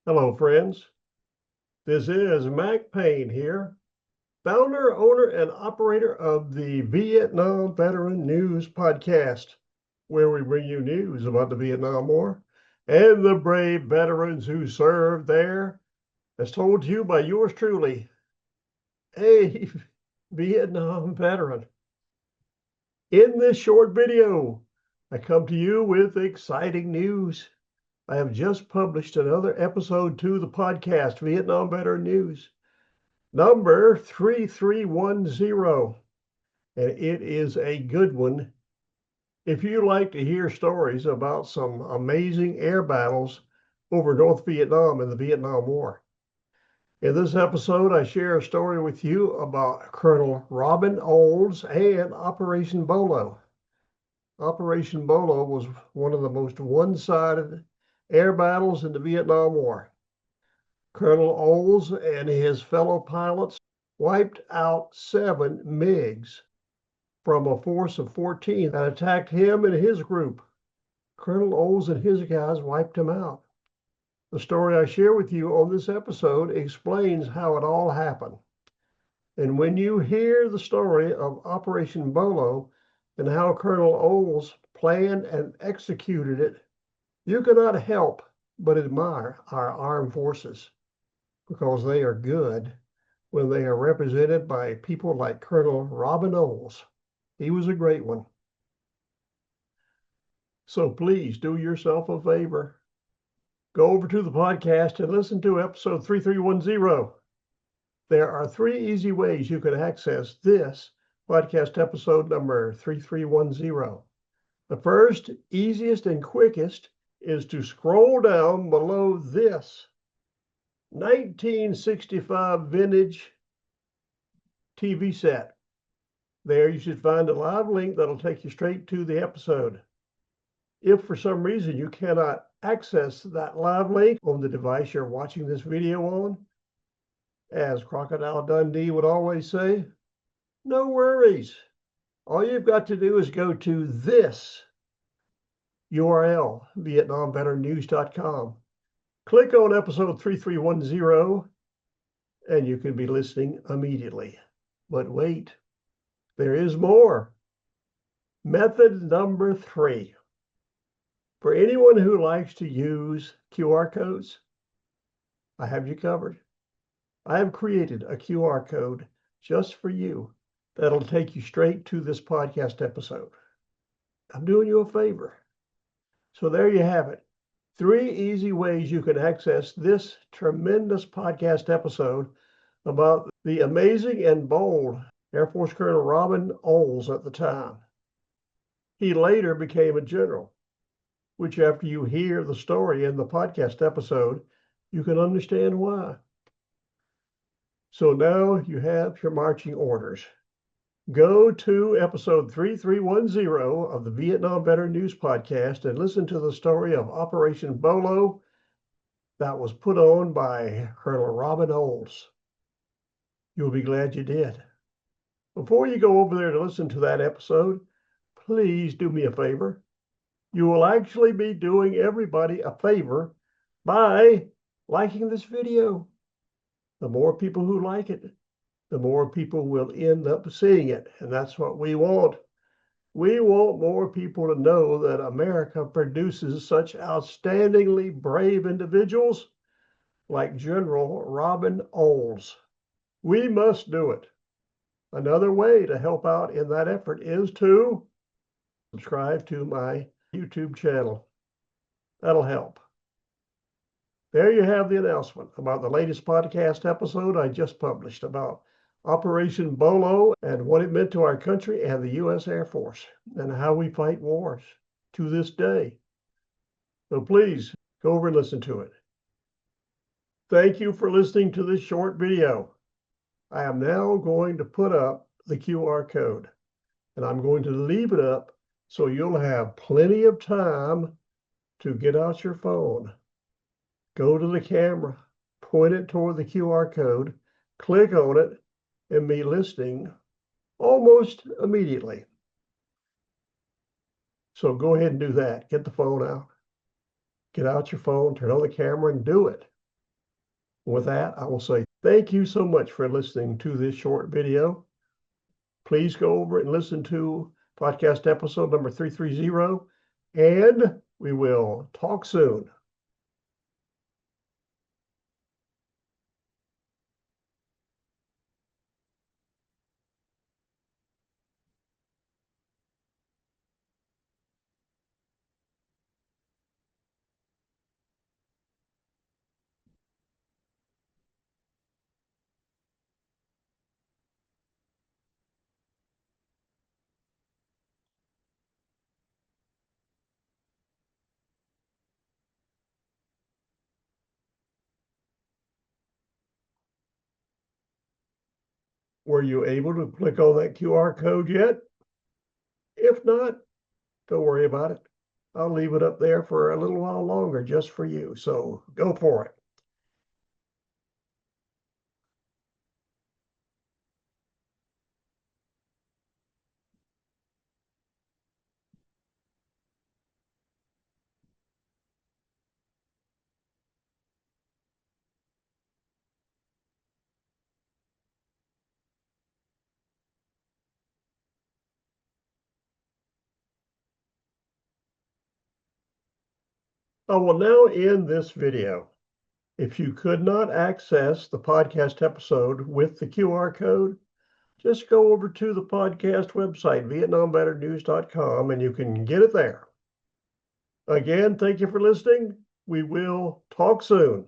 Hello, friends. This is Mac Payne here, founder, owner, and operator of the Vietnam Veteran News Podcast, where we bring you news about the Vietnam War and the brave veterans who served there, as told to you by yours truly, a Vietnam veteran. In this short video, I come to you with exciting news. I have just published another episode to the podcast, Vietnam Veteran News, number 3310, and it is a good one. If you like to hear stories about some amazing air battles over North Vietnam in the Vietnam War. In this episode, I share a story with you about Colonel Robin Olds and Operation Bolo. Operation Bolo was one of the most one-sided air battles in the Vietnam War. Colonel Olds and his fellow pilots wiped out 7 MiGs from a force of 14 that attacked him and his group. Colonel Olds and his guys wiped him out. The story I share with you on this episode explains how it all happened. And when you hear the story of Operation Bolo and how Colonel Olds planned and executed it, you cannot help but admire our armed forces, because they are good when they are represented by people like Colonel Robin Olds. He was a great one. So please do yourself a favor. Go over to the podcast and listen to episode 3310. There are 3 easy ways you can access this podcast episode number 3310. The first, easiest, and quickest is to scroll down below this 1965 vintage TV set. There you should find a live link that'll take you straight to the episode. If for some reason you cannot access that live link on the device you're watching this video on, as Crocodile Dundee would always say, no worries. All you've got to do is go to this URL, VietnamVeteranNews.com. Click on episode 3310, and you can be listening immediately. But wait, there is more. Method number 3. For anyone who likes to use QR codes, I have you covered. I have created a QR code just for you that'll take you straight to this podcast episode. I'm doing you a favor. So there you have it. 3 easy ways you can access this tremendous podcast episode about the amazing and bold Air Force Colonel Robin Olds at the time. He later became a general, which after you hear the story in the podcast episode, you can understand why. So now you have your marching orders. Go to episode 3310 of the Vietnam Veteran News Podcast and listen to the story of Operation Bolo that was put on by Colonel Robin Olds. You'll be glad you did. Before you go over there to listen to that episode, please do me a favor. You will actually be doing everybody a favor by liking this video. The more people who like it, the more people will end up seeing it. And that's what we want. We want more people to know that America produces such outstandingly brave individuals like General Robin Olds. We must do it. Another way to help out in that effort is to subscribe to my YouTube channel. That'll help. There you have the announcement about the latest podcast episode I just published about Operation Bolo and what it meant to our country and the U.S. Air Force and how we fight wars to this day. So please go over and listen to it. Thank you for listening to this short video. I am now going to put up the QR code, and I'm going to leave it up so you'll have plenty of time to get out your phone. Go to the camera, point it toward the QR code, click on it, and be listening almost immediately. So go ahead and do that. Get the phone out. Get out your phone, turn on the camera, and do it. With that, I will say thank you so much for listening to this short video. Please go over and listen to podcast episode number 330, and we will talk soon. Were you able to click on that QR code yet? If not, don't worry about it. I'll leave it up there for a little while longer just for you. So go for it. I will now end this video. If you could not access the podcast episode with the QR code, just go over to the podcast website, vietnambatterednews.com, and you can get it there. Again, thank you for listening. We will talk soon.